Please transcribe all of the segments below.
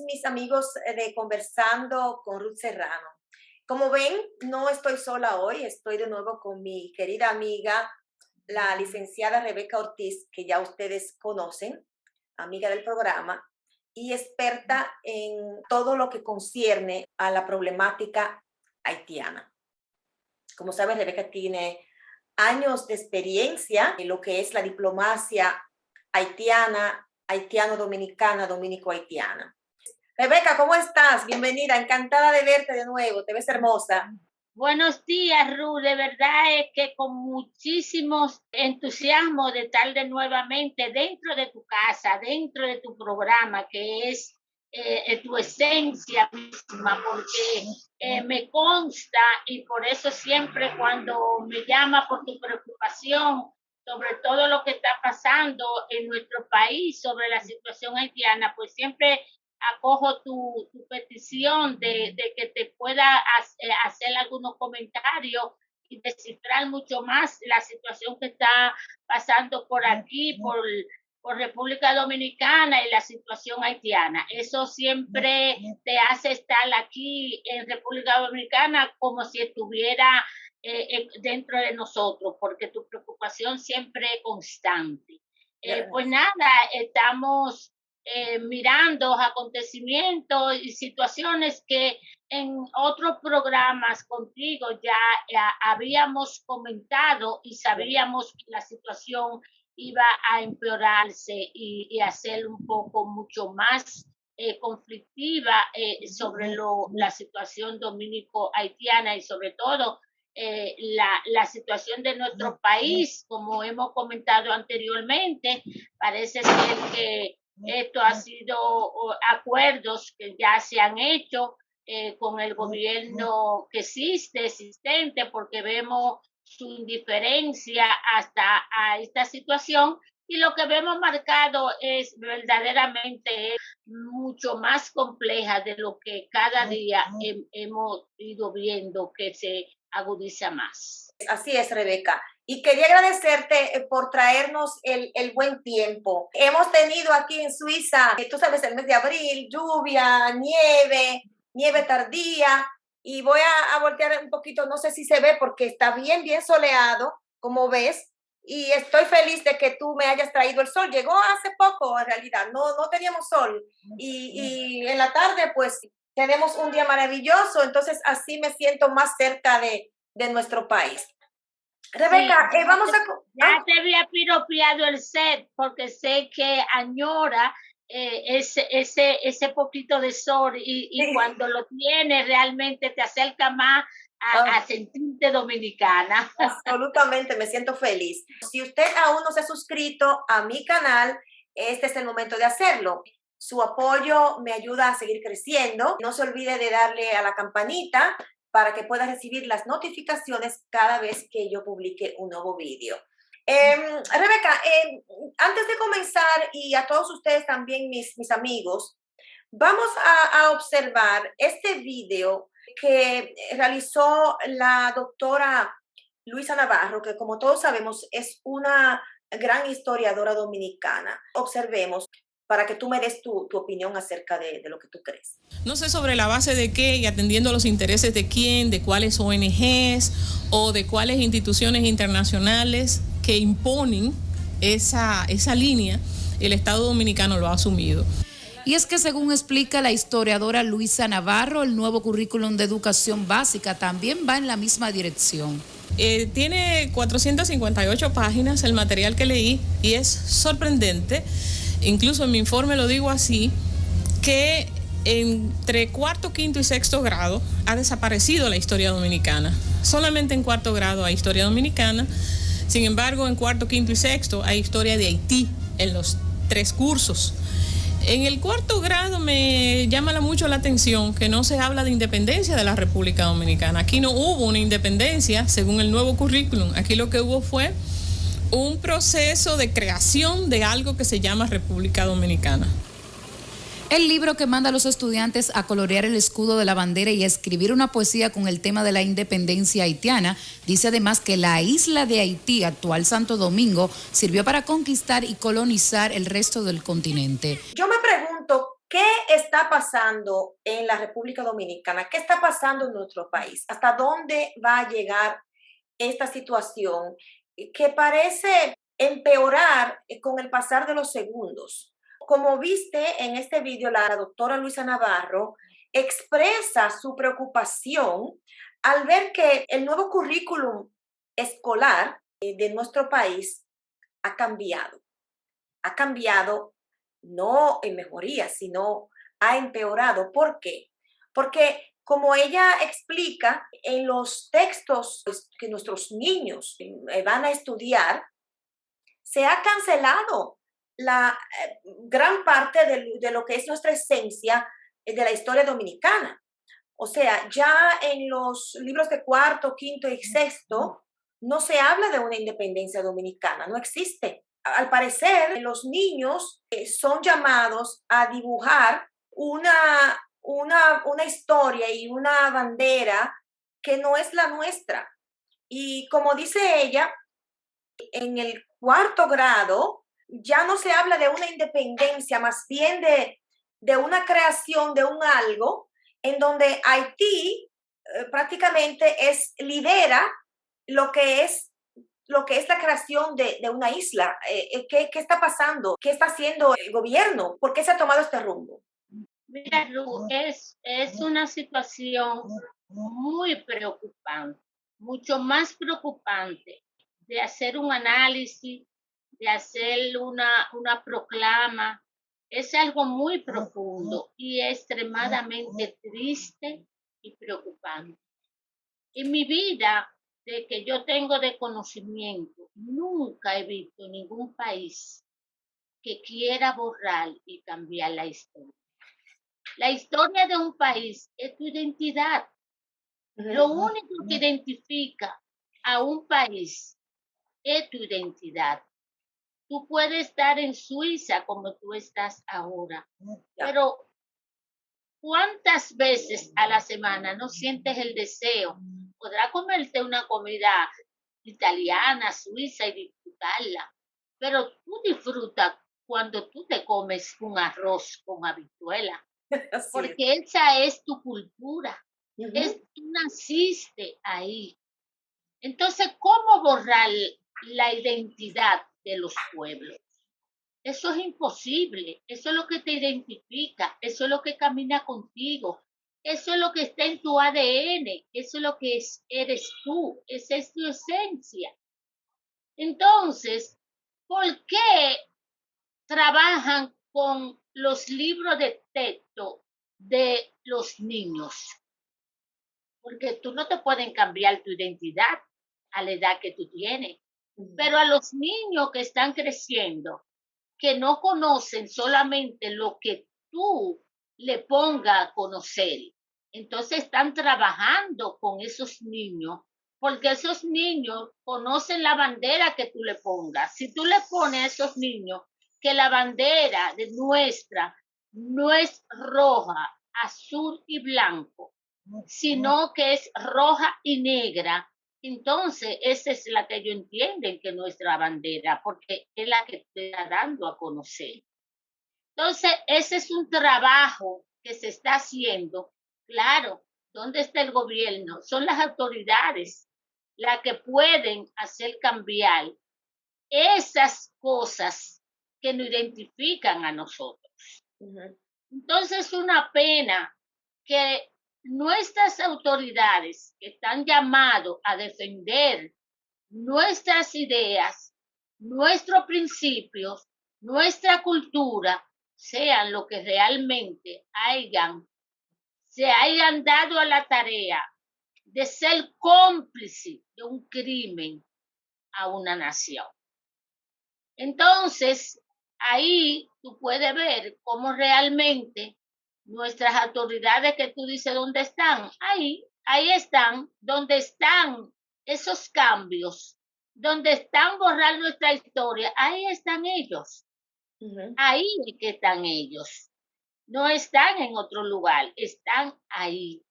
mis amigos de Conversando con Ruth Serrano. Como ven, no estoy sola hoy, estoy de nuevo con mi querida amiga, la licenciada Rebeca Ortiz, que ya ustedes conocen, amiga del programa, y experta en todo lo que concierne a la problemática haitiana. Como saben, Rebeca tiene años de experiencia en lo que es la diplomacia haitiana, haitiano-dominicana, dominico-haitiana. Rebeca, ¿cómo estás? Bienvenida, encantada de verte de nuevo, te ves hermosa. Buenos días, Ruth. De verdad es que con muchísimo entusiasmo de estar de nuevamente dentro de tu casa, dentro de tu programa, que es tu esencia misma, porque me consta y por eso siempre cuando me llama por tu preocupación sobre todo lo que está pasando en nuestro país, sobre la situación haitiana, pues siempre acojo tu petición de que te pueda hacer algunos comentarios y descifrar mucho más la situación que está pasando por aquí, por República Dominicana y la situación haitiana. Eso siempre te hace estar aquí en República Dominicana como si estuviera dentro de nosotros, porque tu preocupación siempre es constante. Pues nada, estamos mirando acontecimientos y situaciones que en otros programas contigo ya habíamos comentado y sabíamos que la situación iba a empeorarse y a ser un poco mucho más conflictiva sobre la situación dominico-haitiana y sobre todo la situación de nuestro país, como hemos comentado anteriormente. Parece ser que esto ha sido acuerdos que ya se han hecho con el gobierno que existente, porque vemos su indiferencia hasta a esta situación, y lo que vemos marcado es verdaderamente mucho más compleja de lo que cada día hemos ido viendo que se agudiza más. Así es, Rebeca. Y quería agradecerte por traernos el buen tiempo. Hemos tenido aquí en Suiza, tú sabes, el mes de abril, lluvia, nieve tardía, y voy a voltear un poquito, no sé si se ve porque está bien soleado, como ves, y estoy feliz de que tú me hayas traído el sol. Llegó hace poco, en realidad, no teníamos sol, y en la tarde, pues, tenemos un día maravilloso, entonces así me siento más cerca de nuestro país. Rebeca, sí, vamos a... Ya te había piropeado el set porque sé que añora ese poquito de sol y Sí. cuando lo tienes realmente te acerca más a sentirte dominicana. Absolutamente, me siento feliz. Si usted aún no se ha suscrito a mi canal, este es el momento de hacerlo. Su apoyo me ayuda a seguir creciendo. No se olvide de darle a la campanita para que pueda recibir las notificaciones cada vez que yo publique un nuevo vídeo. Rebeca, antes de comenzar, y a todos ustedes también, mis amigos, vamos a observar este video que realizó la doctora Luisa Navarro, que como todos sabemos es una gran historiadora dominicana. Observemos para que tú me des tu opinión acerca de lo que tú crees. No sé sobre la base de qué y atendiendo los intereses de quién, de cuáles ONGs o de cuáles instituciones internacionales que imponen esa línea, el Estado Dominicano lo ha asumido. Y es que según explica la historiadora Luisa Navarro, el nuevo currículum de educación básica también va en la misma dirección. Tiene 458 páginas el material que leí y es sorprendente, incluso en mi informe lo digo así, que entre cuarto, quinto y sexto grado ha desaparecido la historia dominicana. Solamente en cuarto grado hay historia dominicana, sin embargo en cuarto, quinto y sexto hay historia de Haití en los 3 cursos. En el cuarto grado me llama mucho la atención que no se habla de independencia de la República Dominicana. Aquí no hubo una independencia según el nuevo currículum. Aquí lo que hubo fue un proceso de creación de algo que se llama República Dominicana. El libro que manda a los estudiantes a colorear el escudo de la bandera y a escribir una poesía con el tema de la independencia haitiana dice además que la isla de Haití, actual Santo Domingo, sirvió para conquistar y colonizar el resto del continente. Yo me pregunto, ¿Qué está pasando en la República Dominicana? ¿Qué está pasando en nuestro país? ¿Hasta dónde va a llegar esta situación que parece empeorar con el pasar de los segundos? Como viste en este video, la doctora Luisa Navarro expresa su preocupación al ver que el nuevo currículum escolar de nuestro país ha cambiado. Ha cambiado no en mejoría, sino ha empeorado. ¿Por qué? Porque como ella explica, en los textos que nuestros niños van a estudiar, se ha cancelado la gran parte de lo que es nuestra esencia de la historia dominicana. O sea, ya en los libros de cuarto, quinto y sexto no se habla de una independencia dominicana, no existe. Al parecer, los niños son llamados a dibujar una historia y una bandera que no es la nuestra. Y como dice ella, en el cuarto grado ya no se habla de una independencia, más bien de una creación de un algo en donde Haití prácticamente lidera lo que es la creación de una isla. ¿Qué está pasando? ¿Qué está haciendo el gobierno? ¿Por qué se ha tomado este rumbo? Mira, Ru, es una situación muy preocupante, mucho más preocupante de hacer un análisis, de hacer una proclama. Es algo muy profundo y extremadamente triste y preocupante. En mi vida, de que yo tengo de conocimiento, nunca he visto ningún país que quiera borrar y cambiar la historia. La historia de un país es tu identidad. Lo único que identifica a un país es tu identidad. Tú puedes estar en Suiza como tú estás ahora, pero ¿cuántas veces a la semana no sientes el deseo? Podrás comerte una comida italiana, suiza y disfrutarla, pero tú disfrutas cuando tú te comes un arroz con habichuela, porque esa es tu cultura. Tú naciste ahí. Entonces, ¿cómo borrar la identidad de los pueblos? Eso es imposible. Eso es lo que te identifica. Eso es lo que camina contigo. Eso es lo que está en tu ADN. Eso es lo que eres tú. Esa es tu esencia. Entonces, ¿por qué trabajan con los libros de texto de los niños? Porque tú no te pueden cambiar tu identidad a la edad que tú tienes. Pero a los niños que están creciendo, que no conocen solamente lo que tú le pongas a conocer, entonces están trabajando con esos niños, porque esos niños conocen la bandera que tú le pongas. Si tú le pones a esos niños que la bandera de nuestra no es roja, azul y blanco, sino que es roja y negra, entonces esa es la que ellos entienden que es nuestra bandera, porque es la que te está dando a conocer. Entonces, ese es un trabajo que se está haciendo. Claro, ¿dónde está el gobierno? Son las autoridades las que pueden hacer cambiar esas cosas que nos identifican a nosotros. Entonces, es una pena que nuestras autoridades que están llamadas a defender nuestras ideas, nuestros principios, nuestra cultura, sean lo que realmente se hayan dado a la tarea de ser cómplices de un crimen a una nación. Entonces, ahí tú puedes ver cómo realmente nuestras autoridades que tú dices, ¿dónde están? Ahí están, donde están esos cambios, donde están borrar nuestra historia, ahí están ellos. Ahí es que están ellos. No están en otro lugar, están ahí.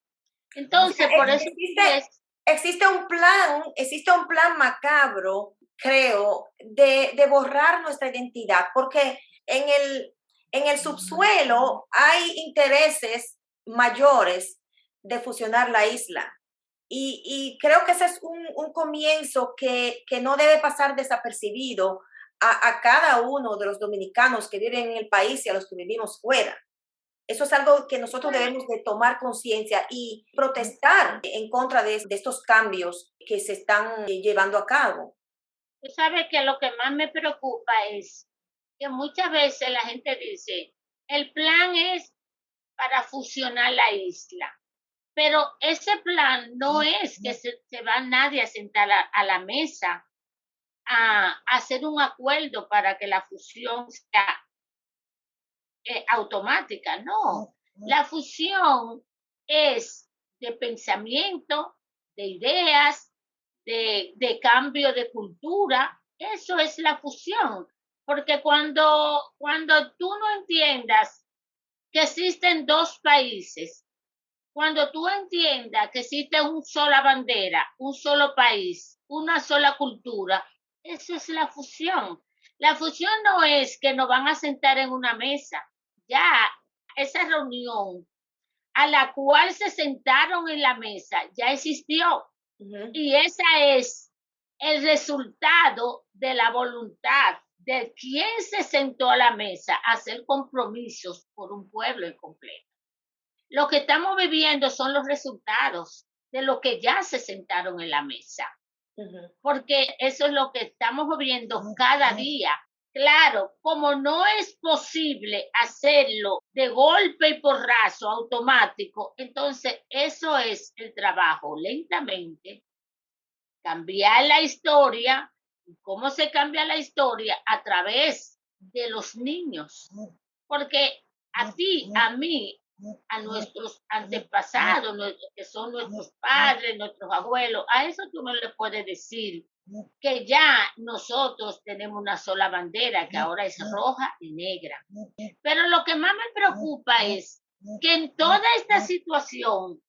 Entonces, por eso existe un plan macabro, creo, de borrar nuestra identidad, porque en En el subsuelo hay intereses mayores de fusionar la isla. Y creo que ese es un comienzo que no debe pasar desapercibido a cada uno de los dominicanos que viven en el país y a los que vivimos fuera. Eso es algo que nosotros debemos de tomar conciencia y protestar en contra de estos cambios que se están llevando a cabo. Tú sabes que lo que más me preocupa es que muchas veces la gente dice, el plan es para fusionar la isla, pero ese plan no es que se va nadie a sentar a la mesa a hacer un acuerdo para que la fusión sea automática, no. La fusión es de pensamiento, de ideas, de cambio de cultura. Eso es la fusión. Porque cuando tú no entiendas que existen dos países, cuando tú entiendas que existe una sola bandera, un solo país, una sola cultura, eso es la fusión. La fusión no es que nos van a sentar en una mesa. Ya esa reunión a la cual se sentaron en la mesa ya existió. Y esa es el resultado de la voluntad de quien se sentó a la mesa a hacer compromisos por un pueblo en completo. Lo que estamos viviendo son los resultados de lo que ya se sentaron en la mesa. Porque eso es lo que estamos viviendo cada día. Claro, como no es posible hacerlo de golpe y porrazo automático, entonces eso es el trabajo lentamente, cambiar la historia. ¿Cómo se cambia la historia? A través de los niños. Porque a ti, a mí, a nuestros antepasados, que son nuestros padres, nuestros abuelos, a eso tú no le puedes decir que ya nosotros tenemos una sola bandera, que ahora es roja y negra. Pero lo que más me preocupa es que en toda esta situación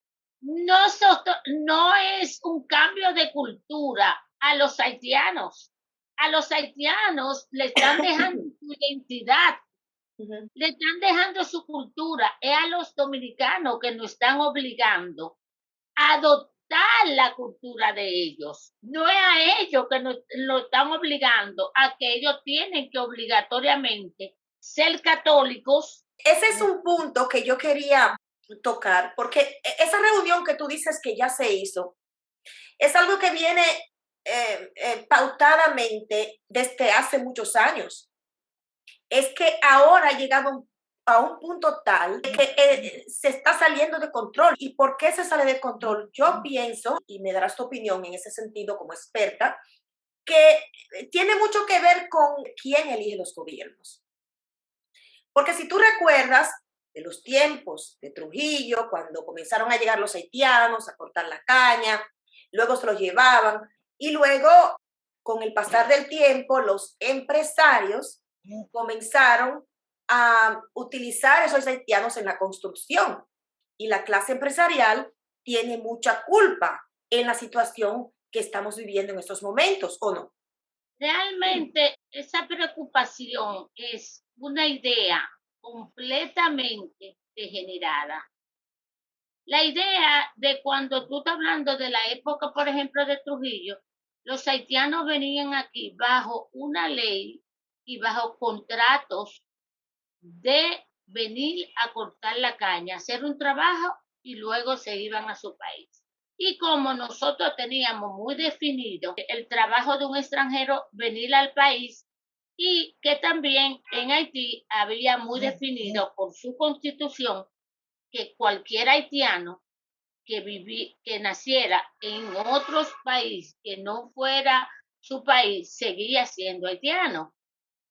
no es un cambio de cultura a los haitianos. A los haitianos le están dejando su identidad, le están dejando su cultura. Es a los dominicanos que nos están obligando a adoptar la cultura de ellos. No es a ellos que nos lo están obligando a que ellos tienen que obligatoriamente ser católicos. Ese es un punto que yo quería tocar, porque esa reunión que tú dices que ya se hizo, es algo que viene pautadamente desde hace muchos años. Es que ahora ha llegado a un punto tal que se está saliendo de control. ¿Y por qué se sale de control? Yo pienso, y me darás tu opinión en ese sentido como experta, que tiene mucho que ver con quién elige los gobiernos. Porque si tú recuerdas de los tiempos de Trujillo, cuando comenzaron a llegar los haitianos a cortar la caña, luego se los llevaban, y luego, con el pasar del tiempo, los empresarios comenzaron a utilizar esos haitianos en la construcción. Y la clase empresarial tiene mucha culpa en la situación que estamos viviendo en estos momentos, ¿o no? Realmente esa preocupación es una idea completamente degenerada. La idea de cuando tú estás hablando de la época, por ejemplo, de Trujillo, los haitianos venían aquí bajo una ley y bajo contratos de venir a cortar la caña, hacer un trabajo y luego se iban a su país. Y como nosotros teníamos muy definido el trabajo de un extranjero venir al país, y que también en Haití había muy definido por su constitución que cualquier haitiano que naciera en otros países que no fuera su país seguía siendo haitiano.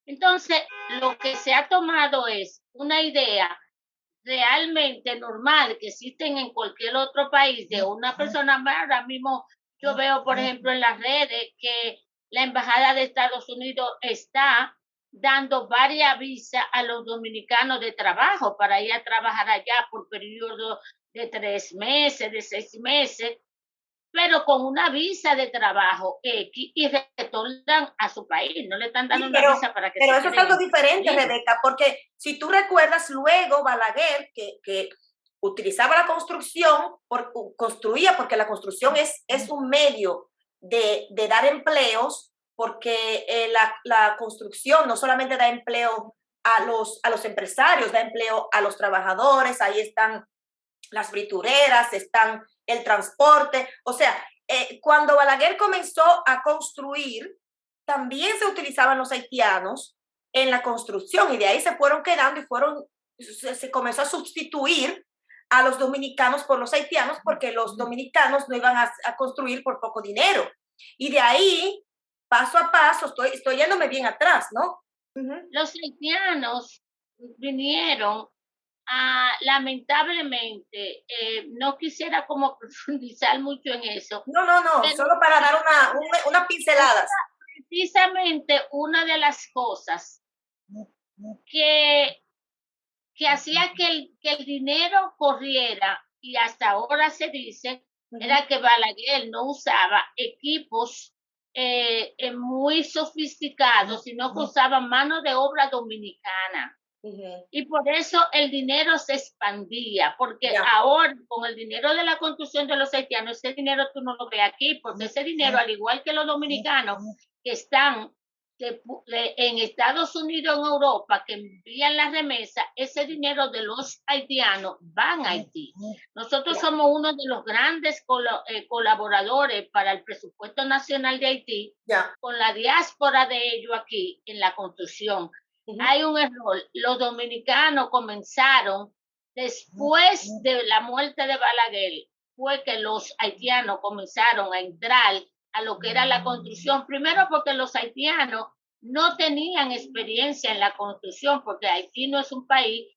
Entonces, lo que se ha tomado es una idea realmente normal que existen en cualquier otro país de una persona. Ahora mismo yo veo, por ejemplo, en las redes que la Embajada de Estados Unidos está dando varias visas a los dominicanos de trabajo para ir a trabajar allá por periodos de 3 meses, de 6 meses. pero con una visa de trabajo X y retornan a su país. No le están dando Sí, una visa para que pero se eso es queden algo en su diferente, país. Rebeca, porque si tú recuerdas luego Balaguer, que utilizaba la construcción, construía, porque la construcción es un medio de dar empleos, porque la construcción no solamente da empleo a los empresarios, da empleo a los trabajadores, ahí están las fritureras, están el transporte, o sea, cuando Balaguer comenzó a construir, también se utilizaban los haitianos en la construcción y de ahí se fueron quedando y se comenzó a sustituir a los dominicanos por los haitianos porque los dominicanos no iban a construir por poco dinero. Y de ahí, paso a paso, estoy yéndome bien atrás, ¿no? Los haitianos vinieron lamentablemente, no quisiera como profundizar mucho en eso. No, solo para dar unas pinceladas. Precisamente una de las cosas que hacía que el dinero corriera, y hasta ahora se dice, era que Balaguer no usaba equipos muy sofisticados, sino que usaba mano de obra dominicana. Y por eso el dinero se expandía, porque ahora con el dinero de la construcción de los haitianos, ese dinero tú no lo ves aquí, porque ese dinero, al igual que los dominicanos que están en Estados Unidos, en Europa, que envían la remesa, ese dinero de los haitianos van a Haití. Nosotros somos uno de los grandes colaboradores para el presupuesto nacional de Haití, con la diáspora de ellos aquí en la construcción. Hay un error. Los dominicanos comenzaron después de la muerte de Balaguer, fue que los haitianos comenzaron a entrar a lo que era la construcción. Primero porque los haitianos no tenían experiencia en la construcción, porque Haití no es un país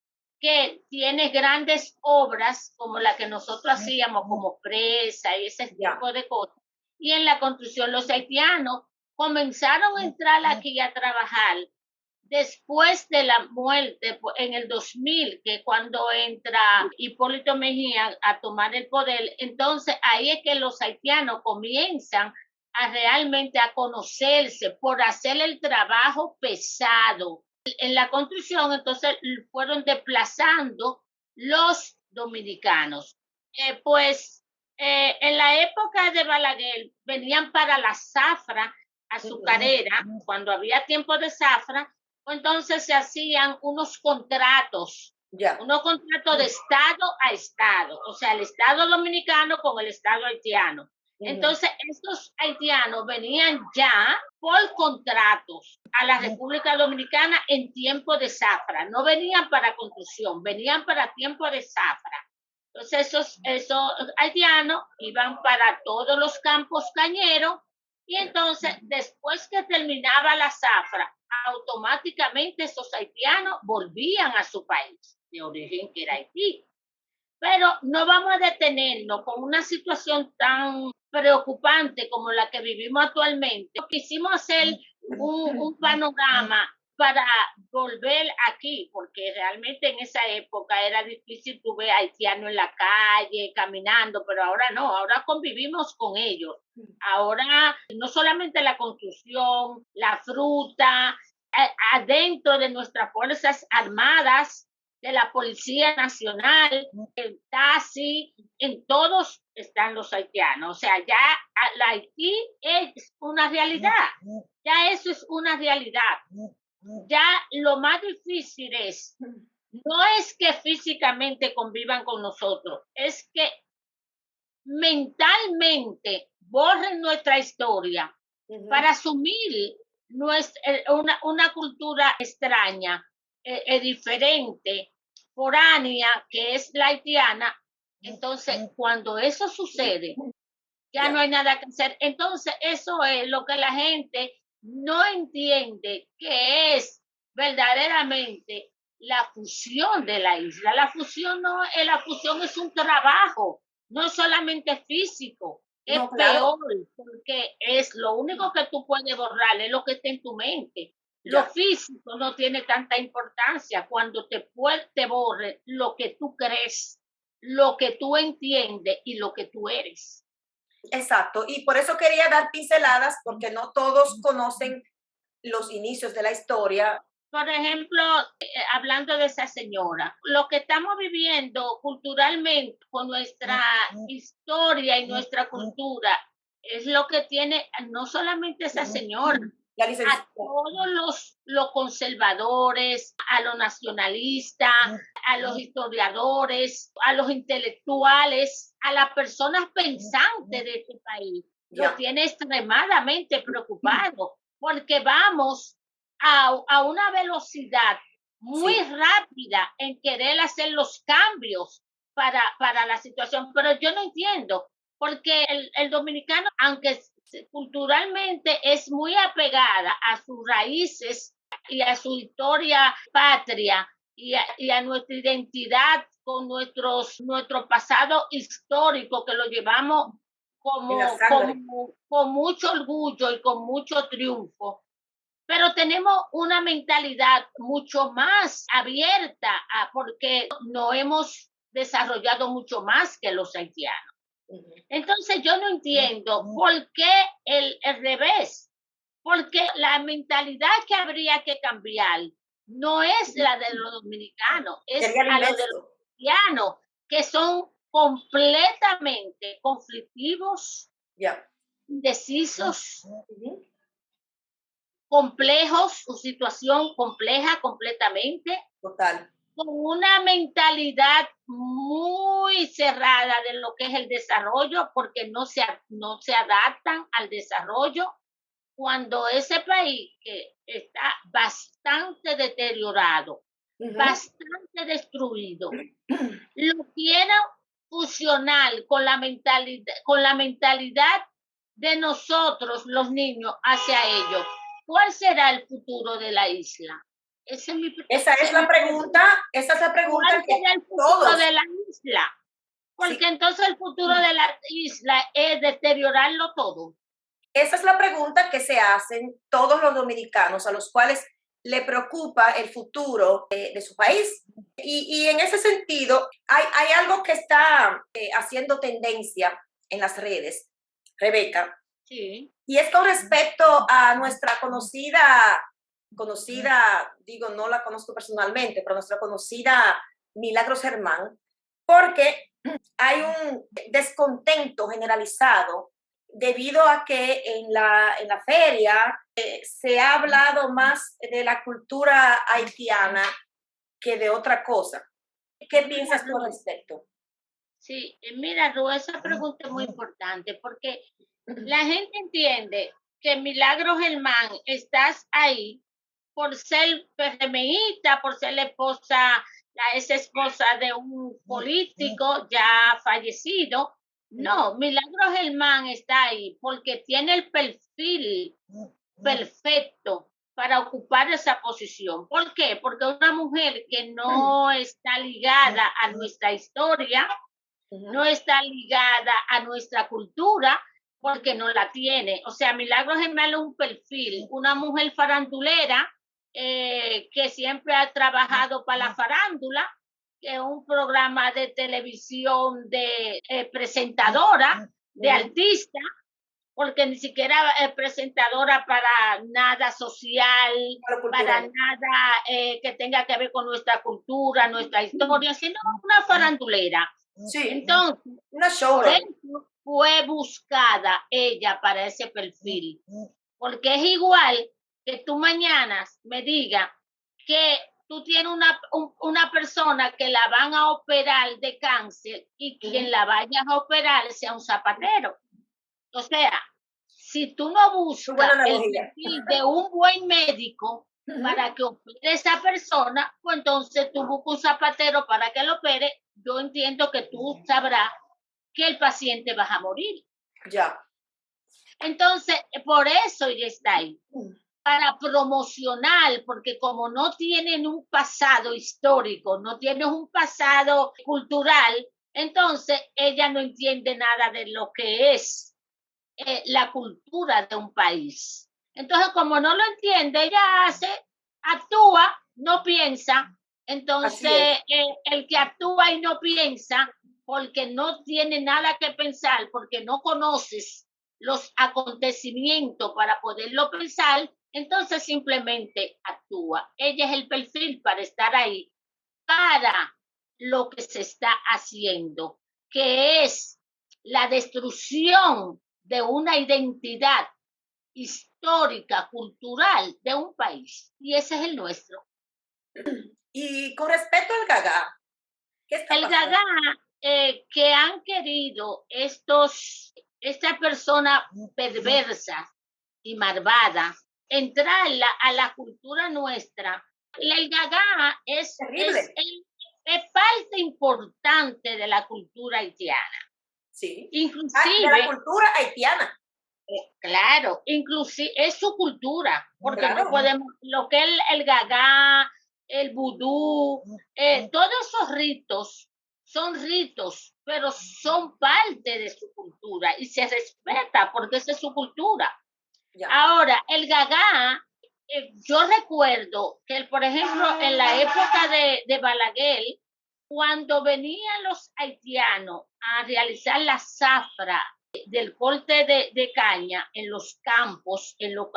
que tiene grandes obras como la que nosotros hacíamos, como presa y ese tipo de cosas. Y en la construcción los haitianos comenzaron a entrar aquí a trabajar después de la muerte, en el 2000, que cuando entra Hipólito Mejía a tomar el poder, entonces ahí es que los haitianos comienzan a realmente a conocerse por hacer el trabajo pesado. En la construcción, entonces, fueron desplazando los dominicanos. En la época de Balaguer, venían para la zafra azucarera, cuando había tiempo de zafra, entonces se hacían unos contratos de estado a estado, o sea, el estado dominicano con el estado haitiano. Entonces, estos haitianos venían ya por contratos a la República Dominicana en tiempo de zafra, no venían para construcción, venían para tiempo de zafra. Entonces, esos haitianos iban para todos los campos cañeros y entonces, después que terminaba la zafra, automáticamente esos haitianos volvían a su país de origen, que era Haití. Pero no vamos a detenernos con una situación tan preocupante como la que vivimos actualmente. Quisimos hacer un panorama para volver aquí, porque realmente en esa época era difícil tú ver haitianos en la calle, caminando, pero ahora no, ahora convivimos con ellos. Ahora no solamente la construcción, la fruta, adentro de nuestras Fuerzas Armadas, de la Policía Nacional, el taxi, en todos están los haitianos. O sea, ya la Haití es una realidad, ya eso es una realidad. Ya lo más difícil no es que físicamente convivan con nosotros, es que mentalmente borren nuestra historia para asumir una cultura extraña, diferente, foránea, que es la haitiana. Entonces, cuando eso sucede, ya no hay nada que hacer. Entonces, eso es lo que la gente no entiende, que es verdaderamente la fusión de la isla. La fusión es un trabajo, no solamente físico, es peor, porque es lo único que tú puedes borrar, es lo que está en tu mente. Lo físico no tiene tanta importancia cuando te borre lo que tú crees, lo que tú entiendes y lo que tú eres. Exacto, y por eso quería dar pinceladas, porque no todos conocen los inicios de la historia. Por ejemplo, hablando de esa señora, lo que estamos viviendo culturalmente con nuestra historia y nuestra cultura es lo que tiene no solamente esa señora, a todos los conservadores, a los nacionalistas, a los historiadores, a los intelectuales, a las personas pensantes de este país. Lo tiene extremadamente preocupado, porque vamos a una velocidad muy rápida en querer hacer los cambios para la situación. Pero yo no entiendo, porque el dominicano, aunque culturalmente es muy apegada a sus raíces y a su historia patria y a nuestra identidad con nuestro pasado histórico, que lo llevamos con mucho orgullo y con mucho triunfo. Pero tenemos una mentalidad mucho más abierta porque no hemos desarrollado mucho más que los haitianos. Entonces yo no entiendo por qué el revés, porque la mentalidad que habría que cambiar no es la de los dominicanos, es la de los haitianos, que son completamente conflictivos, indecisos, complejos, su situación compleja completamente. Total. Con una mentalidad muy cerrada de lo que es el desarrollo, porque no se adaptan al desarrollo, cuando ese país que está bastante deteriorado, bastante destruido, lo quiera fusionar con la mentalidad de nosotros, los niños, hacia ellos. ¿Cuál será el futuro de la isla? Esa es la pregunta ¿Cuál será el futuro de la isla? Porque entonces el futuro de la isla es deteriorarlo todo. Esa es la pregunta que se hacen todos los dominicanos, a los cuales le preocupa el futuro de su país. Y en ese sentido, hay algo que está haciendo tendencia en las redes, Rebeca. Sí. Y es con respecto a nuestra conocida, digo, no la conozco personalmente, pero nuestra conocida Milagros Germán, porque hay un descontento generalizado debido a que en la feria se ha hablado más de la cultura haitiana que de otra cosa. ¿Qué piensas tú al respecto? Sí, mira, Ru, esa pregunta es muy importante porque la gente entiende que Milagros Germán estás ahí por ser PRMista, por ser la ex esposa de un político ya fallecido. No, Milagros Germán está ahí porque tiene el perfil perfecto para ocupar esa posición. ¿Por qué? Porque una mujer que no está ligada a nuestra historia, no está ligada a nuestra cultura, porque no la tiene. O sea, Milagros Germán es un perfil, una mujer farandulera que siempre ha trabajado para la farándula, que es un programa de televisión de presentadora, de artista, porque ni siquiera es presentadora para nada social, para nada que tenga que ver con nuestra cultura, nuestra historia, sino una farandulera. Sí. Entonces, una show. Por eso fue buscada ella para ese perfil, porque es igual que tú mañana me digas que tú tienes una persona que la van a operar de cáncer y quien la vaya a operar sea un zapatero. O sea, si tú no buscas el perfil de un buen médico para que opere esa persona, pues entonces tú buscas un zapatero para que lo opere. Yo entiendo que tú sabrás que el paciente va a morir. Ya. Entonces, por eso ella está ahí. Para promocionar, porque como no tienen un pasado histórico, no tienen un pasado cultural, entonces ella no entiende nada de lo que es la cultura de un país. Entonces, como no lo entiende, ella actúa, no piensa. Entonces, el que actúa y no piensa porque no tiene nada que pensar, porque no conoces los acontecimientos para poderlo pensar, entonces simplemente actúa. Ella es el perfil para estar ahí, para lo que se está haciendo, que es la destrucción de una identidad histórica, cultural de un país. Y ese es el nuestro. Y con respecto al Gaga, ¿qué está pasando? El Gaga que han querido estas personas perversas y malvadas entrar a la cultura nuestra. El Gaga es parte importante de la cultura haitiana. Sí. Inclusive, de la cultura haitiana. Claro, inclusive es su cultura, porque Claro. no podemos, lo que es el Gaga, el vudú, todos esos ritos son ritos, pero son parte de su cultura y se respeta porque esa es su cultura. Ya. Ahora, el Gaga, yo recuerdo que, por ejemplo, en la época de Balaguer, cuando venían los haitianos a realizar la zafra del corte de caña en los campos, en los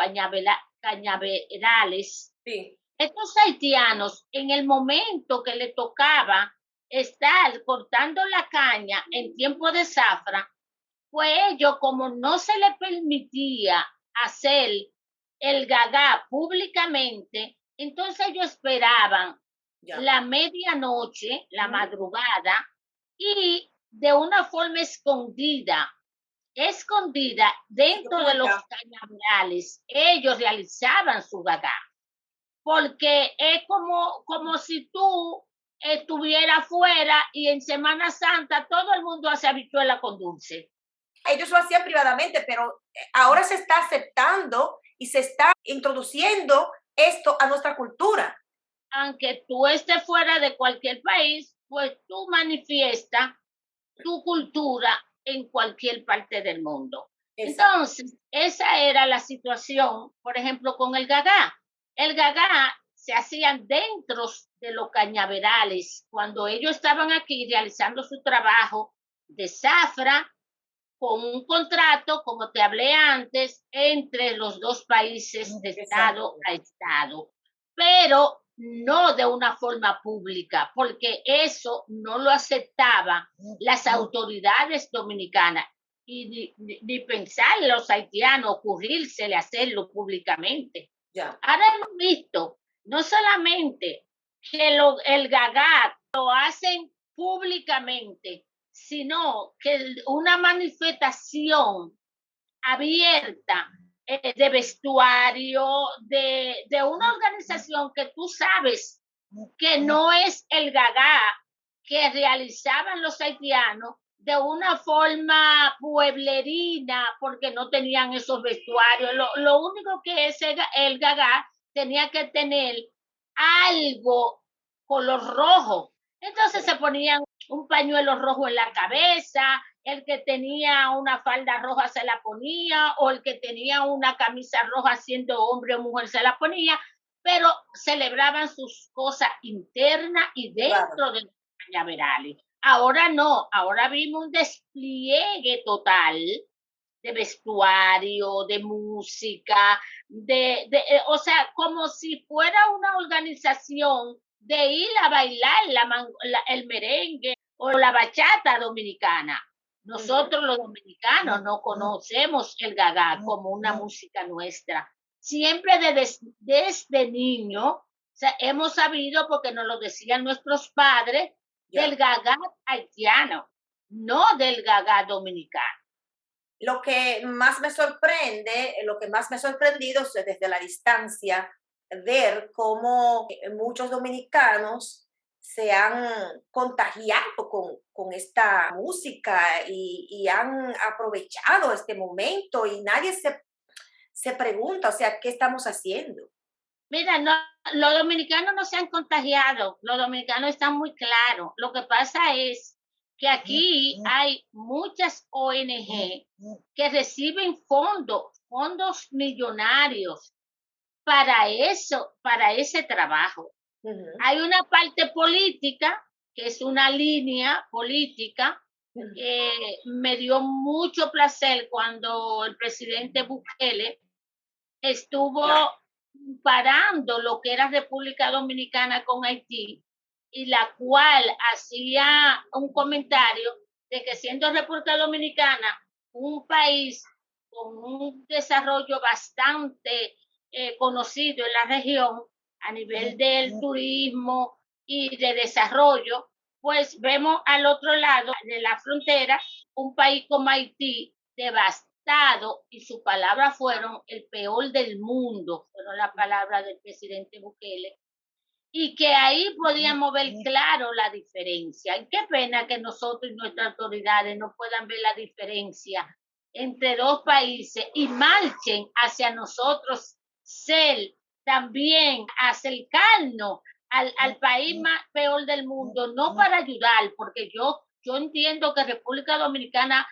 cañaverales, sí. Estos haitianos, en el momento que le tocaba estar cortando la caña en tiempo de zafra, pues ellos, como no se le permitía hacer el Gaga públicamente, entonces ellos esperaban la medianoche, la madrugada, y de una forma escondida dentro de los cañaverales, ellos realizaban su Gaga. Porque es como si tú estuvieras afuera y en Semana Santa todo el mundo hace habichuela con dulce. Ellos lo hacían privadamente, pero ahora se está aceptando y se está introduciendo esto a nuestra cultura. Aunque tú estés fuera de cualquier país, pues tú manifiestas tu cultura en cualquier parte del mundo. Exacto. Entonces, esa era la situación, por ejemplo, con el Gaga. El Gaga se hacían dentro de los cañaverales cuando ellos estaban aquí realizando su trabajo de zafra con un contrato, como te hablé antes, entre los dos países de estado a estado, pero no de una forma pública, porque eso no lo aceptaban las autoridades dominicanas y ni pensar los haitianos ocurrírsele hacerlo públicamente. Ya. Ahora hemos visto no solamente que el Gaga lo hacen públicamente, sino que una manifestación abierta de vestuario, de una organización que tú sabes que no es el Gaga que realizaban los haitianos de una forma pueblerina, porque no tenían esos vestuarios. Lo único que es el Gaga tenía que tener algo color rojo. Entonces se ponían un pañuelo rojo en la cabeza, el que tenía una falda roja se la ponía, o el que tenía una camisa roja siendo hombre o mujer se la ponía, pero celebraban sus cosas internas y dentro de los cañaverales. Ahora no, ahora vimos un despliegue total de vestuario, de música, o sea, como si fuera una organización de ir a bailar el merengue o la bachata dominicana. Nosotros los dominicanos no conocemos el Gaga como una música nuestra. Siempre desde niño, o sea, hemos sabido, porque nos lo decían nuestros padres, del Gaga haitiano, no del Gaga dominicano. Lo que más me sorprende, lo que más me ha sorprendido es desde la distancia ver cómo muchos dominicanos se han contagiado con esta música y han aprovechado este momento y nadie se pregunta, o sea, ¿qué estamos haciendo? Mira, no, los dominicanos no se han contagiado, los dominicanos están muy claros. Lo que pasa es que aquí hay muchas ONG que reciben fondos millonarios para eso, para ese trabajo. Hay una parte política que es una línea política. Me dio mucho placer cuando el presidente Bukele estuvo parando lo que era República Dominicana con Haití, y la cual hacía un comentario de que siendo República Dominicana un país con un desarrollo bastante conocido en la región a nivel del turismo y de desarrollo, pues vemos al otro lado de la frontera un país como Haití devastado, y sus palabras fueron el peor del mundo, fueron las palabras del presidente Bukele, y que ahí podíamos ver claro la diferencia. Y qué pena que nosotros y nuestras autoridades no puedan ver la diferencia entre dos países y marchen hacia nosotros, ser también acercarnos al país más peor del mundo, no para ayudar, porque yo entiendo que República Dominicana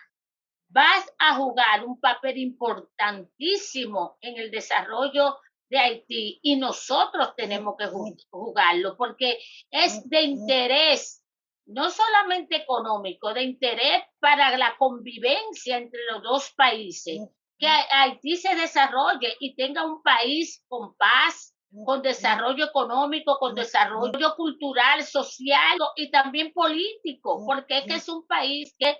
va a jugar un papel importantísimo en el desarrollo de Haití, y nosotros tenemos que jugarlo, porque es de interés, no solamente económico, de interés para la convivencia entre los dos países, que Haití se desarrolle y tenga un país con paz, con desarrollo económico, con desarrollo cultural, social y también político, porque es que es un país que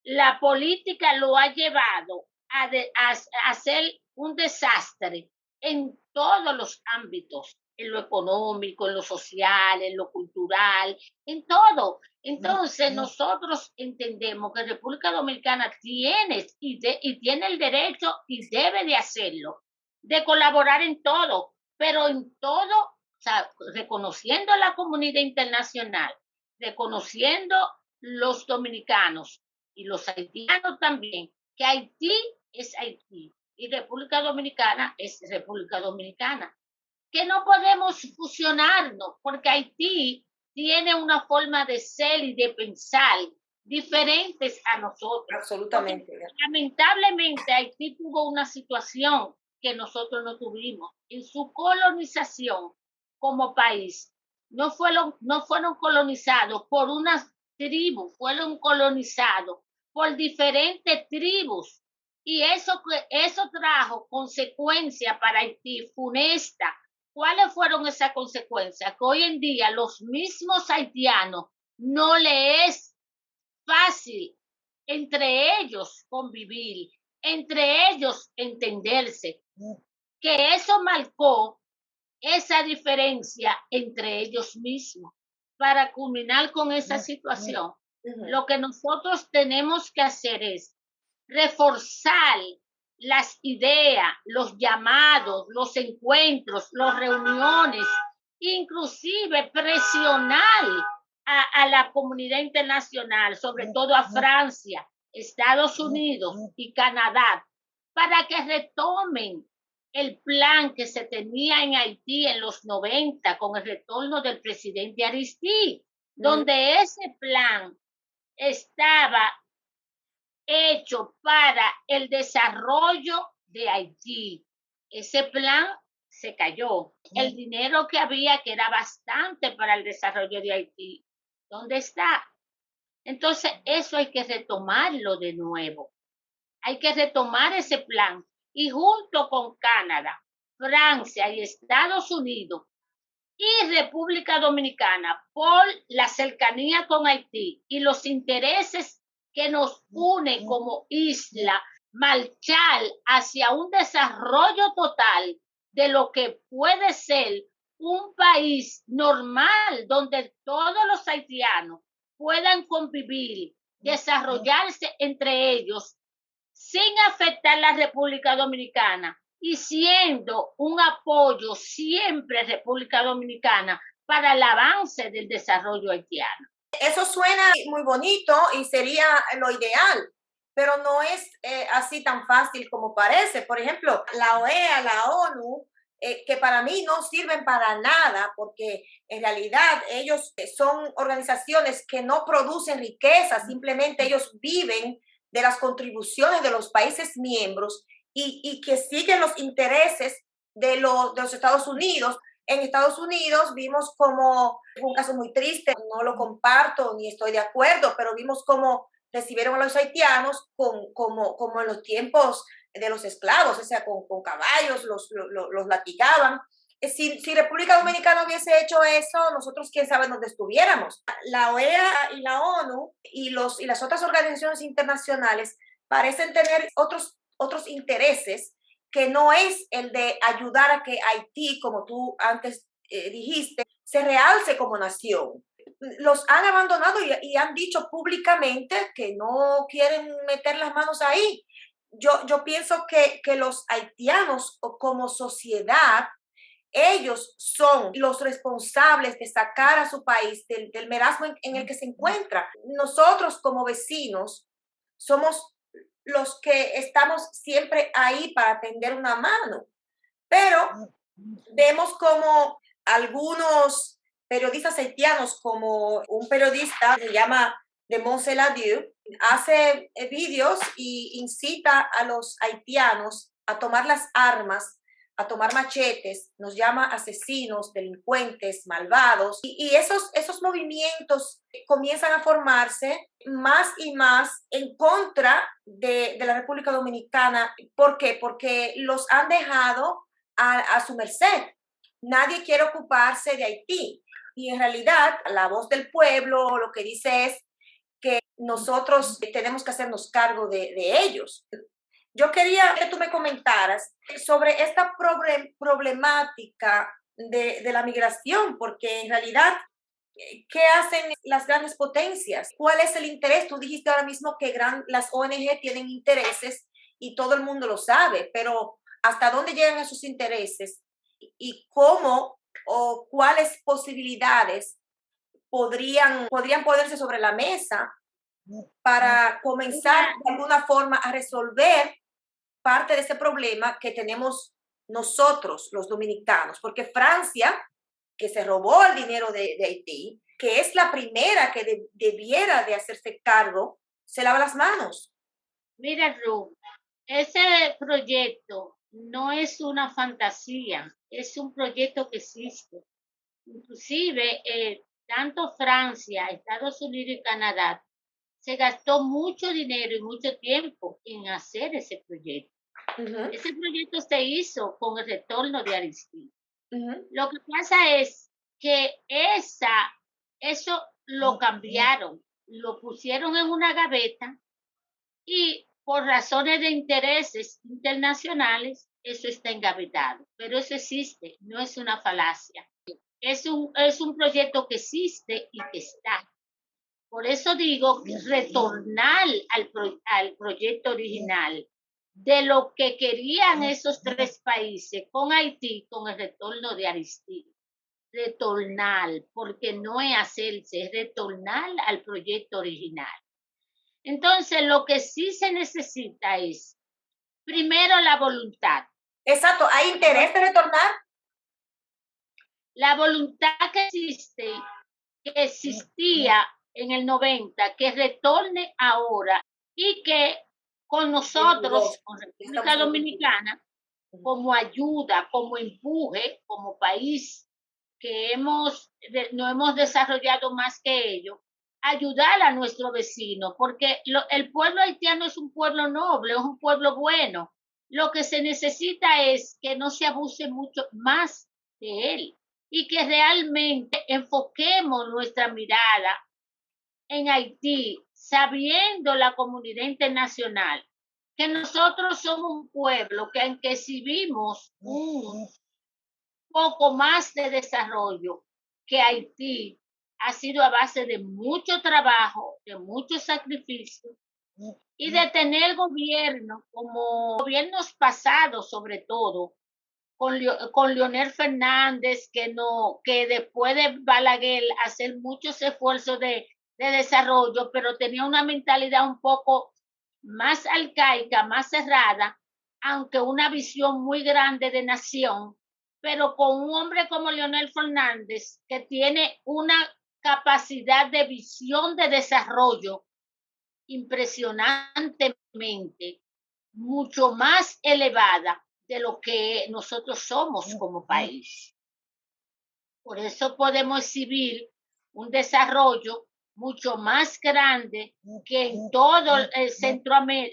la política lo ha llevado a ser un desastre en todos los ámbitos, en lo económico, en lo social, en lo cultural, en todo. Entonces nosotros entendemos que República Dominicana tiene tiene el derecho y debe de hacerlo, de colaborar en todo, pero en todo, o sea, reconociendo la comunidad internacional, reconociendo los dominicanos y los haitianos también, que Haití es Haití y República Dominicana es República Dominicana, que no podemos fusionarnos, porque Haití tiene una forma de ser y de pensar diferentes a nosotros. Absolutamente. Porque, lamentablemente, Haití tuvo una situación que nosotros no tuvimos. En su colonización como país, no fueron colonizados por unas tribus, fueron colonizados por diferentes tribus, y eso trajo consecuencias para Haití funesta. ¿Cuáles fueron esas consecuencias? Que hoy en día los mismos haitianos no le es fácil entre ellos convivir, entre ellos entenderse, que eso marcó esa diferencia entre ellos mismos. Para culminar con esa situación, lo que nosotros tenemos que hacer es reforzar las ideas, los llamados, los encuentros, las reuniones, inclusive presionar a la comunidad internacional, sobre todo a Francia, Estados Unidos y Canadá, para que retomen el plan que se tenía en Haití en los 90 con el retorno del presidente Aristide, donde ese plan estaba hecho para el desarrollo de Haití. Ese plan se cayó. El dinero que había, que era bastante para el desarrollo de Haití, ¿dónde está? Entonces, eso hay que retomarlo de nuevo. Hay que retomar ese plan, y junto con Canadá, Francia y Estados Unidos y República Dominicana, por la cercanía con Haití y los intereses que nos unen como isla, marchar hacia un desarrollo total de lo que puede ser un país normal, donde todos los haitianos puedan convivir, desarrollarse entre ellos, sin afectar la República Dominicana, y siendo un apoyo siempre República Dominicana para el avance del desarrollo haitiano. Eso suena muy bonito y sería lo ideal, pero no es así tan fácil como parece. Por ejemplo, la OEA, la ONU, que para mí no sirven para nada, porque en realidad ellos son organizaciones que no producen riqueza, simplemente ellos viven de las contribuciones de los países miembros y que siguen los intereses de los Estados Unidos, En Estados Unidos vimos como, fue un caso muy triste, no lo comparto ni estoy de acuerdo, pero vimos cómo recibieron a los haitianos como en los tiempos de los esclavos, o sea, con caballos, los latigaban. Si República Dominicana hubiese hecho eso, nosotros quién sabe dónde estuviéramos. La OEA y la ONU y las otras organizaciones internacionales parecen tener otros intereses que no es el de ayudar a que Haití, como tú antes dijiste, se realce como nación. Los han abandonado y han dicho públicamente que no quieren meter las manos ahí. Yo pienso que los haitianos como sociedad, ellos son los responsables de sacar a su país del marasmo en el que se encuentra. Nosotros como vecinos somos los que estamos siempre ahí para tender una mano, pero vemos como algunos periodistas haitianos, como un periodista que se llama Demon Seladieu, hace vídeos y incita a los haitianos a tomar las armas, a tomar machetes, nos llama asesinos, delincuentes, malvados, y esos movimientos comienzan a formarse más y más en contra de la República Dominicana. ¿Por qué? Porque los han dejado a su merced. Nadie quiere ocuparse de Haití. Y en realidad, la voz del pueblo lo que dice es que nosotros tenemos que hacernos cargo de ellos. Yo quería que tú me comentaras sobre esta problemática de la migración, porque en realidad, ¿qué hacen las grandes potencias? ¿Cuál es el interés? Tú dijiste ahora mismo que las ONG tienen intereses y todo el mundo lo sabe, pero ¿hasta dónde llegan esos intereses? ¿Y cómo o cuáles posibilidades podrían ponerse sobre la mesa para comenzar de alguna forma a resolver parte de ese problema que tenemos nosotros, los dominicanos? Porque Francia, que se robó el dinero de Haití, que es la primera que debiera de hacerse cargo, se lava las manos. Mira, Ruth, ese proyecto no es una fantasía, es un proyecto que existe. Inclusive, tanto Francia, Estados Unidos y Canadá se gastó mucho dinero y mucho tiempo en hacer ese proyecto. Ese proyecto se hizo con el retorno de Aristide. Lo que pasa es que eso lo cambiaron, lo pusieron en una gaveta y por razones de intereses internacionales eso está engavetado. Pero eso existe, no es una falacia. Es un proyecto que existe y que está. Por eso digo que retornar al proyecto original de lo que querían esos tres países con Haití, con el retorno de Aristide. Retornar, porque no es hacerse, es retornar al proyecto original. Entonces, lo que sí se necesita es, primero, la voluntad. Exacto, ¿hay interés de retornar? La voluntad que existía en el 90, que retorne ahora y que con nosotros, con República Dominicana, como ayuda, como empuje, como país que no hemos desarrollado más que ello, ayudar a nuestro vecino, porque el pueblo haitiano es un pueblo noble, es un pueblo bueno. Lo que se necesita es que no se abuse mucho más de él y que realmente enfoquemos nuestra mirada en Haití, sabiendo la comunidad internacional que nosotros somos un pueblo que aunque exhibimos un poco más de desarrollo que Haití, ha sido a base de mucho trabajo, de mucho sacrificio y de tener gobierno, como gobiernos pasados sobre todo, con Leonel Fernández, que después de Balaguer hacer muchos esfuerzos de desarrollo, pero tenía una mentalidad un poco más arcaica, más cerrada, aunque una visión muy grande de nación, pero con un hombre como Leonel Fernández, que tiene una capacidad de visión de desarrollo impresionantemente, mucho más elevada de lo que nosotros somos como país. Por eso podemos exhibir un desarrollo mucho más grande que en todo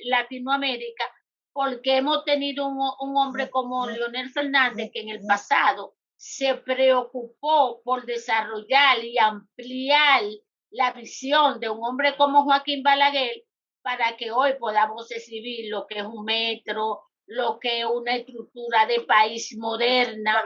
Latinoamérica, porque hemos tenido un hombre como Leonel Fernández que en el pasado se preocupó por desarrollar y ampliar la visión de un hombre como Joaquín Balaguer para que hoy podamos exhibir lo que es un metro, lo que es una estructura de país moderna,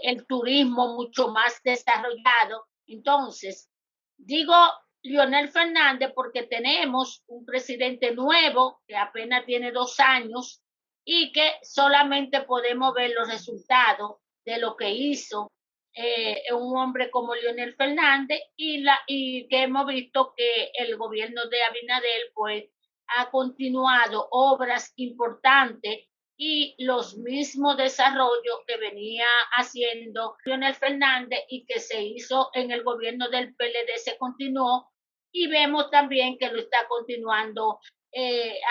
el turismo mucho más desarrollado. Entonces, digo Leonel Fernández porque tenemos un presidente nuevo que apenas tiene 2 años y que solamente podemos ver los resultados de lo que hizo un hombre como Leonel Fernández y que hemos visto que el gobierno de Abinader pues ha continuado obras importantes y los mismos desarrollos que venía haciendo Leonel Fernández y que se hizo en el gobierno del PLD se continuó y vemos también que lo está continuando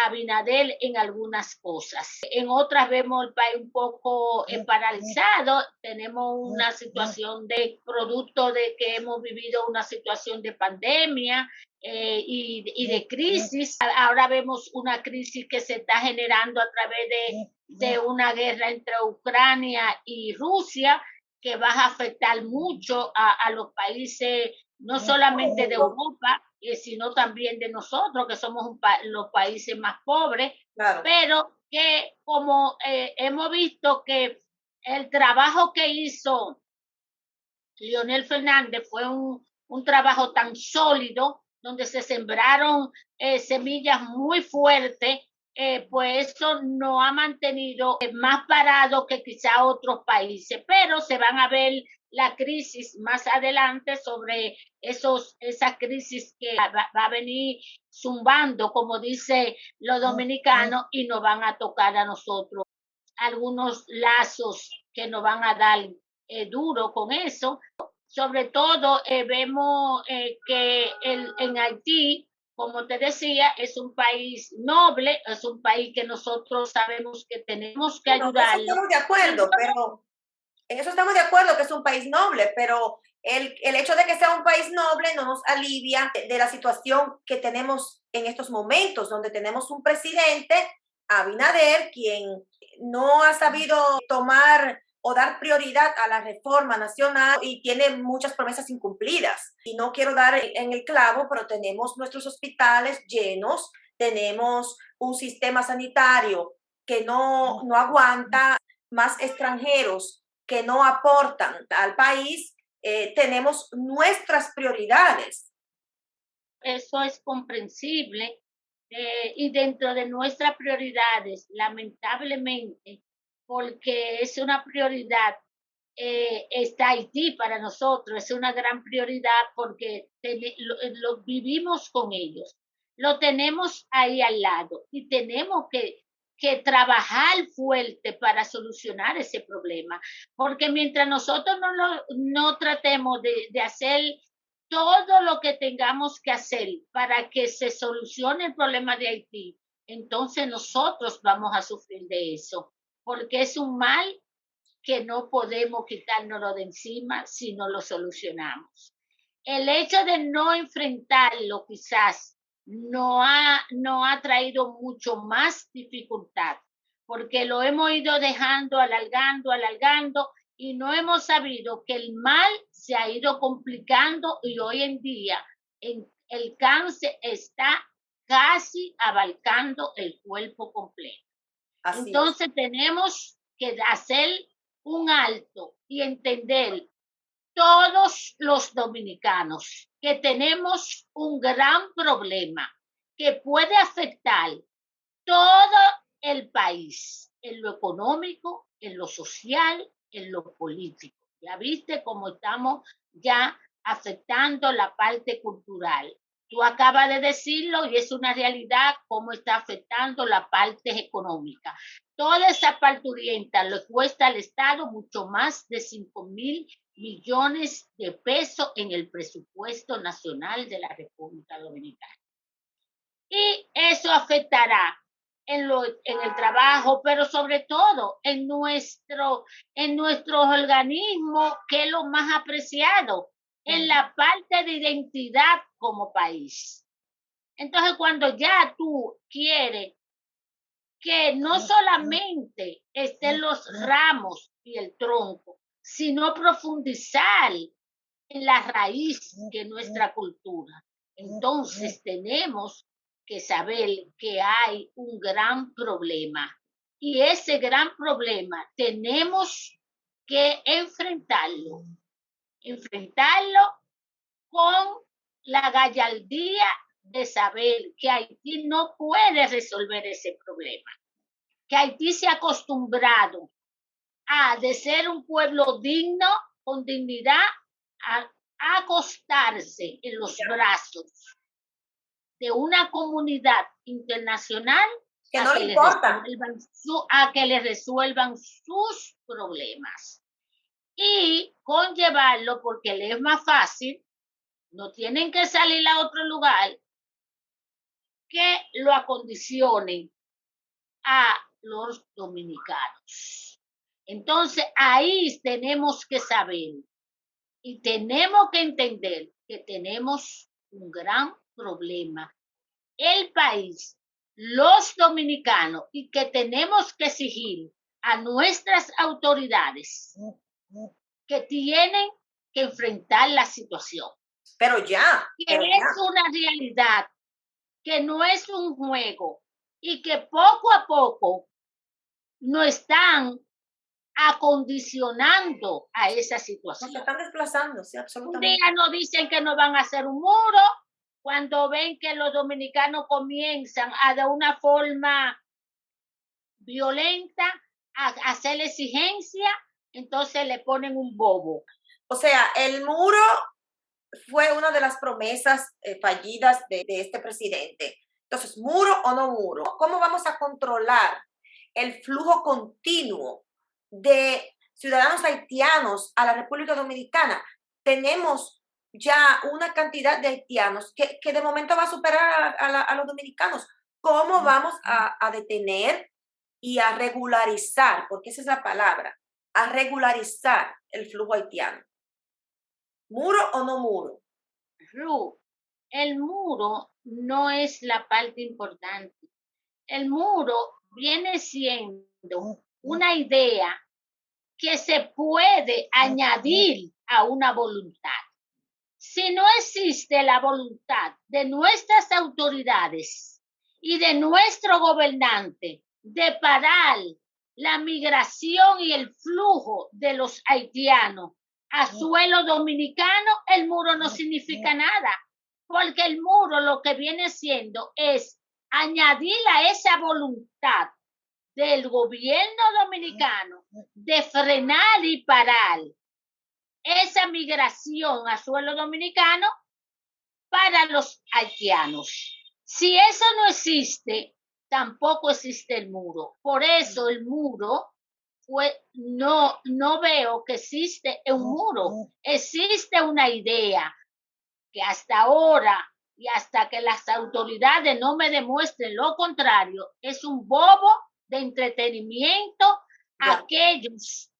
Abinader en algunas cosas. En otras vemos el país un poco paralizado, tenemos una situación de producto de que hemos vivido una situación de pandemia y de crisis. Ahora vemos una crisis que se está generando a través de una guerra entre Ucrania y Rusia que va a afectar mucho a los países, no solamente de Europa, sino también de nosotros, que somos los países más pobres, claro. Pero que como hemos visto que el trabajo que hizo Leonel Fernández fue un trabajo tan sólido, donde se sembraron semillas muy fuertes, pues eso nos ha mantenido más parado que quizá otros países, pero se van a ver la crisis más adelante sobre esa crisis que va a venir zumbando, como dice los dominicanos, y nos van a tocar a nosotros algunos lazos que nos van a dar duro con eso. Sobre todo vemos que en Haití, como te decía, es un país noble, es un país que nosotros sabemos que tenemos que ayudarlo. Eso estamos de acuerdo, pero en eso estamos de acuerdo que es un país noble, pero el hecho de que sea un país noble no nos alivia de la situación que tenemos en estos momentos, donde tenemos un presidente, Abinader, quien no ha sabido tomar o dar prioridad a la reforma nacional y tiene muchas promesas incumplidas. Y no quiero dar en el clavo, pero tenemos nuestros hospitales llenos, tenemos un sistema sanitario que no aguanta más extranjeros que no aportan al país, tenemos nuestras prioridades. Eso es comprensible y dentro de nuestras prioridades, lamentablemente, porque es una prioridad, está Haití para nosotros, es una gran prioridad porque lo vivimos con ellos, lo tenemos ahí al lado y tenemos que trabajar fuerte para solucionar ese problema, porque mientras nosotros no tratemos de hacer todo lo que tengamos que hacer para que se solucione el problema de Haití, entonces nosotros vamos a sufrir de eso, porque es un mal que no podemos quitárnoslo de encima si no lo solucionamos. El hecho de no enfrentarlo quizás no ha traído mucho más dificultad, porque lo hemos ido dejando, alargando, y no hemos sabido que el mal se ha ido complicando y hoy en día el cáncer está casi abarcando el cuerpo completo. Entonces tenemos que hacer un alto y entender todos los dominicanos que tenemos un gran problema que puede afectar todo el país, en lo económico, en lo social, en lo político. Ya viste cómo estamos ya afectando la parte cultural. Tú acabas de decirlo y es una realidad cómo está afectando la parte económica. Toda esa parturienta le cuesta al Estado mucho más de 5,000 millones de pesos en el presupuesto nacional de la República Dominicana. Y eso afectará en el trabajo, pero sobre todo en nuestros organismos, que es lo más apreciado, en la parte de identidad como país. Entonces, cuando ya tú quieres que no solamente estén los ramos y el tronco, sino profundizar en la raíz de nuestra cultura, entonces tenemos que saber que hay un gran problema, y ese gran problema tenemos que enfrentarlo con la gallardía de saber que Haití no puede resolver ese problema, que Haití se ha acostumbrado de ser un pueblo digno, con dignidad, a acostarse en los brazos de una comunidad internacional que no le importa, a que le resuelvan sus problemas y conllevarlo, porque le es más fácil, no tienen que salir a otro lugar, que lo acondicionen a los dominicanos. Entonces ahí tenemos que saber y tenemos que entender que tenemos un gran problema, el país, los dominicanos, y que tenemos que exigir a nuestras autoridades que tienen que enfrentar la situación. Pero ya. Que es una realidad, que no es un juego, y que poco a poco nos están acondicionando a esa situación. Nos están desplazando, sí, absolutamente. Un día nos dicen que nos van a hacer un muro, cuando ven que los dominicanos comienzan de una forma violenta a hacer exigencia, entonces le ponen un bobo. O sea, el muro fue una de las promesas fallidas de este presidente. Entonces, ¿muro o no muro? ¿Cómo vamos a controlar el flujo continuo de ciudadanos haitianos a la República Dominicana? Tenemos ya una cantidad de haitianos que de momento va a superar a los dominicanos. ¿Cómo vamos a detener y a regularizar, porque esa es la palabra, a regularizar el flujo haitiano? ¿Muro o no muro? El muro no es la parte importante. El muro viene siendo una idea que se puede añadir a una voluntad. Si no existe la voluntad de nuestras autoridades y de nuestro gobernante de parar la migración y el flujo de los haitianos a suelo dominicano, el muro no significa nada, porque el muro lo que viene siendo es añadir a esa voluntad del gobierno dominicano de frenar y parar esa migración a suelo dominicano para los haitianos. Si eso no existe, tampoco existe el muro. Por eso el muro, no veo que existe un muro. Existe una idea que hasta ahora y hasta que las autoridades no me demuestren lo contrario, es un bobo de entretenimiento a aquellos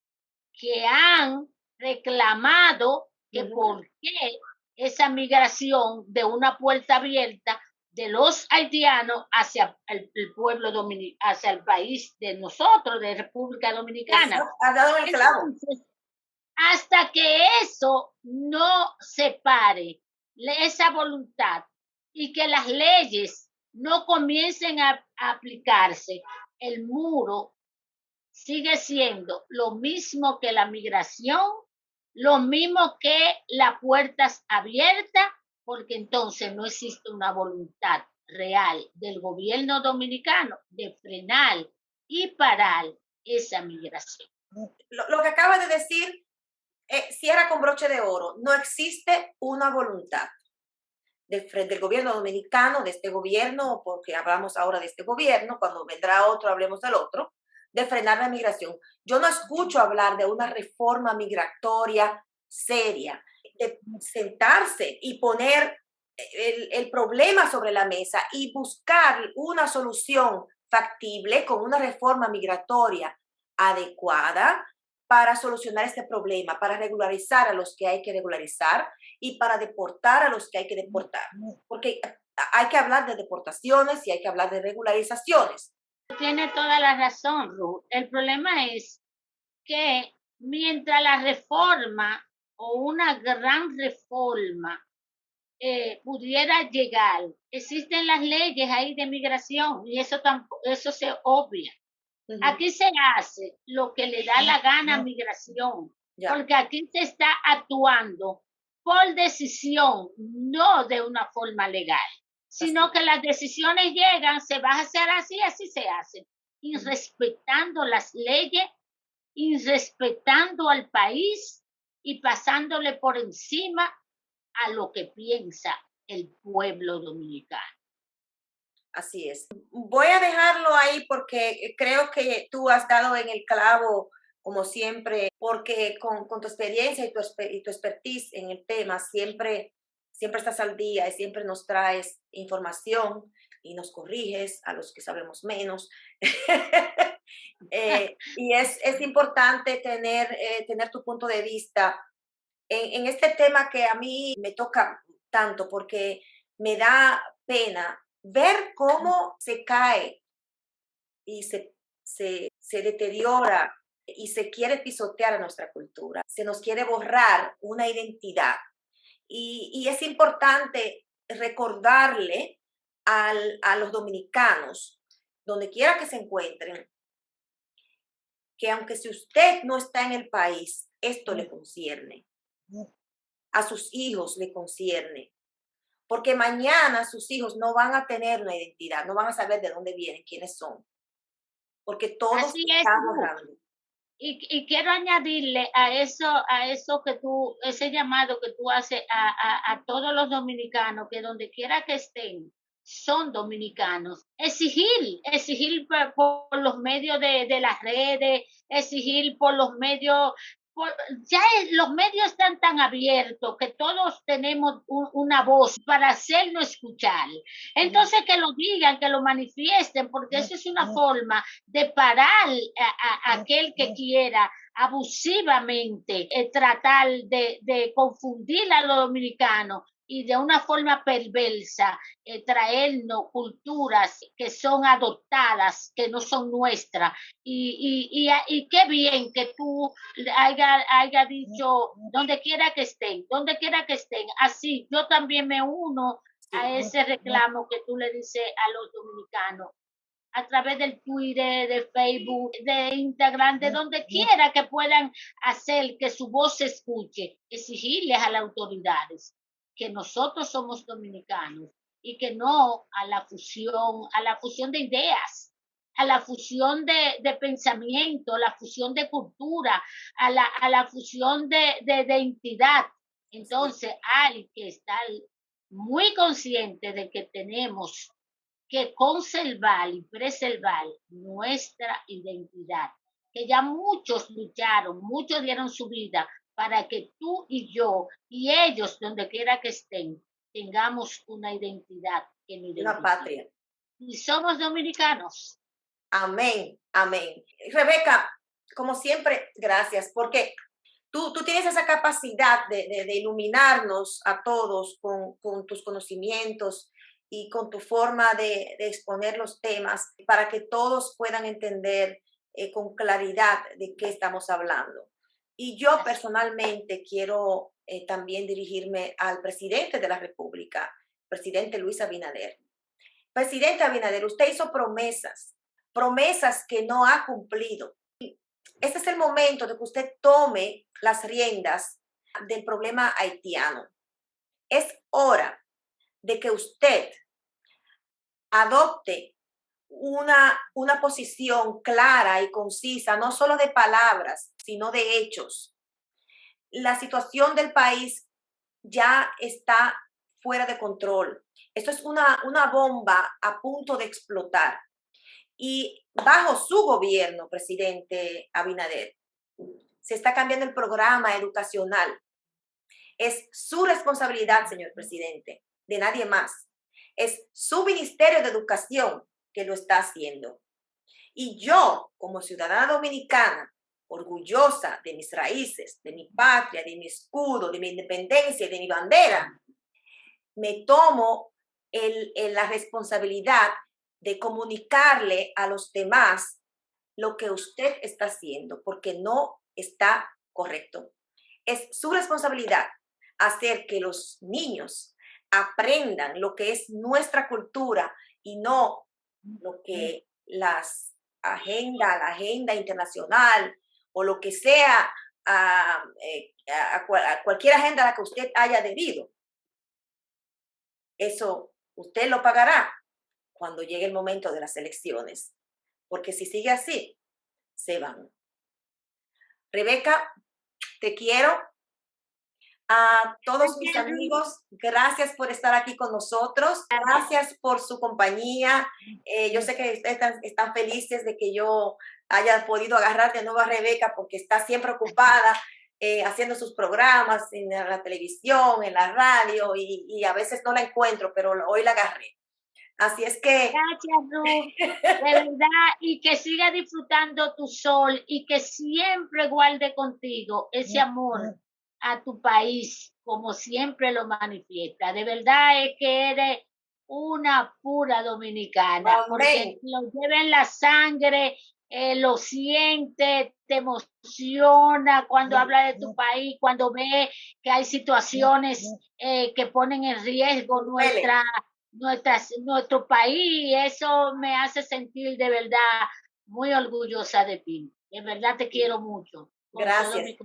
que han reclamado que por qué esa migración de una puerta abierta de los haitianos hacia el pueblo dominicano, hacia el país de nosotros, de República Dominicana. Ha dado el clavo. Entonces, hasta que eso no se pare, esa voluntad, y que las leyes no comiencen a aplicarse, el muro sigue siendo lo mismo que la migración, lo mismo que las puertas abiertas, porque entonces no existe una voluntad real del gobierno dominicano de frenar y parar esa migración. Lo que acaba de decir cierra con broche de oro. No existe una voluntad del gobierno dominicano, de este gobierno, porque hablamos ahora de este gobierno, cuando vendrá otro hablemos del otro, de frenar la migración. Yo no escucho hablar de una reforma migratoria seria, de sentarse y poner el problema sobre la mesa y buscar una solución factible con una reforma migratoria adecuada para solucionar este problema, para regularizar a los que hay que regularizar y para deportar a los que hay que deportar. Porque hay que hablar de deportaciones y hay que hablar de regularizaciones. Tiene toda la razón, Ruth. El problema es que mientras la reforma o una gran reforma pudiera llegar, existen las leyes ahí de migración y eso se obvia. Aquí se hace lo que le da la gana a migración, porque aquí se está actuando por decisión, no de una forma legal, sino que las decisiones llegan, se va a hacer así, así se hace, y respetando las leyes, y respetando al país y pasándole por encima a lo que piensa el pueblo dominicano. Así es. Voy a dejarlo ahí porque creo que tú has dado en el clavo, como siempre, porque con tu experiencia y tu expertise en el tema, siempre estás al día y siempre nos traes información y nos corriges a los que sabemos menos. Y es importante tener tu punto de vista en este tema que a mí me toca tanto porque me da pena ver cómo se cae y se deteriora y se quiere pisotear a nuestra cultura. Se nos quiere borrar una identidad. Y es importante recordarle a los dominicanos, donde quiera que se encuentren, que aunque si usted no está en el país, esto le concierne. A sus hijos le concierne. Porque mañana sus hijos no van a tener una identidad, no van a saber de dónde vienen, quiénes son. Porque todos estamos borrando. Y quiero añadirle a eso que ese llamado que tú haces a todos los dominicanos, que donde quiera que estén, son dominicanos. Exigir por los medios de las redes, exigir por los medios. Ya los medios están tan abiertos que todos tenemos una voz para hacernos escuchar. Entonces que lo digan, que lo manifiesten, porque eso es una forma de parar a aquel que quiera abusivamente tratar de confundir a los dominicanos y de una forma perversa traernos culturas que son adoptadas, que no son nuestras. Y qué bien que tú haya dicho donde quiera que estén. Así, yo también me uno a ese reclamo que tú le dices a los dominicanos a través del Twitter, de Facebook, de Instagram, de donde quiera que puedan hacer que su voz se escuche, exigirles a las autoridades que nosotros somos dominicanos y que no a la fusión de ideas, a la fusión de pensamiento, a la fusión de cultura, a la fusión de identidad. Entonces hay que estar muy consciente de que tenemos que conservar y preservar nuestra identidad, que ya muchos lucharon, muchos dieron su vida para que tú y yo y ellos, donde quiera que estén, tengamos una identidad. Una patria. Y somos dominicanos. Amén, amén. Rebeca, como siempre, gracias, porque tú tienes esa capacidad de iluminarnos a todos con tus conocimientos y con tu forma de exponer los temas para que todos puedan entender con claridad de qué estamos hablando. Y yo personalmente quiero también dirigirme al presidente de la República, presidente Luis Abinader. Presidente Abinader, usted hizo promesas que no ha cumplido. Este es el momento de que usted tome las riendas del problema haitiano. Es hora de que usted adopte una posición clara y concisa, no solo de palabras, sino de hechos. La situación del país ya está fuera de control. Esto es una bomba a punto de explotar. Y bajo su gobierno, presidente Abinader, se está cambiando el programa educacional. Es su responsabilidad, señor presidente, de nadie más. Es su Ministerio de Educación que lo está haciendo. Y yo, como ciudadana dominicana, orgullosa de mis raíces, de mi patria, de mi escudo, de mi independencia, de mi bandera, me tomo la responsabilidad de comunicarle a los demás lo que usted está haciendo, porque no está correcto. Es su responsabilidad hacer que los niños aprendan lo que es nuestra cultura y no lo que la agenda internacional o lo que sea a cualquier agenda a la que usted haya adherido. Eso usted lo pagará cuando llegue el momento de las elecciones, porque si sigue así, se van. Rebeca, te quiero. A todos mis amigos, gracias por estar aquí con nosotros, gracias por su compañía. Yo sé que ustedes están felices de que yo haya podido agarrar de nuevo a Rebeca porque está siempre ocupada haciendo sus programas en la televisión, en la radio y a veces no la encuentro, pero hoy la agarré. Así es que... Gracias, Ruth, de verdad, y que siga disfrutando tu sol y que siempre guarde contigo ese amor a tu país, como siempre lo manifiesta. De verdad es que eres una pura dominicana, Amén. porque lo lleva en la sangre, lo siente, te emociona cuando habla de tu país, cuando ve que hay situaciones que ponen en riesgo nuestro país. Eso me hace sentir de verdad muy orgullosa de ti. De verdad te quiero mucho. Gracias.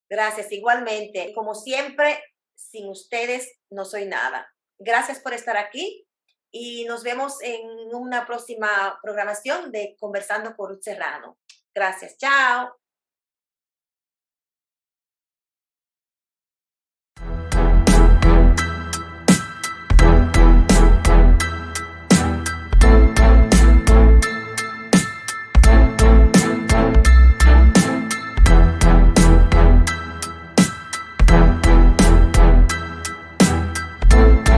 Gracias, igualmente. Como siempre, sin ustedes no soy nada. Gracias por estar aquí y nos vemos en una próxima programación de Conversando con Ruth Serrano. Gracias, chao.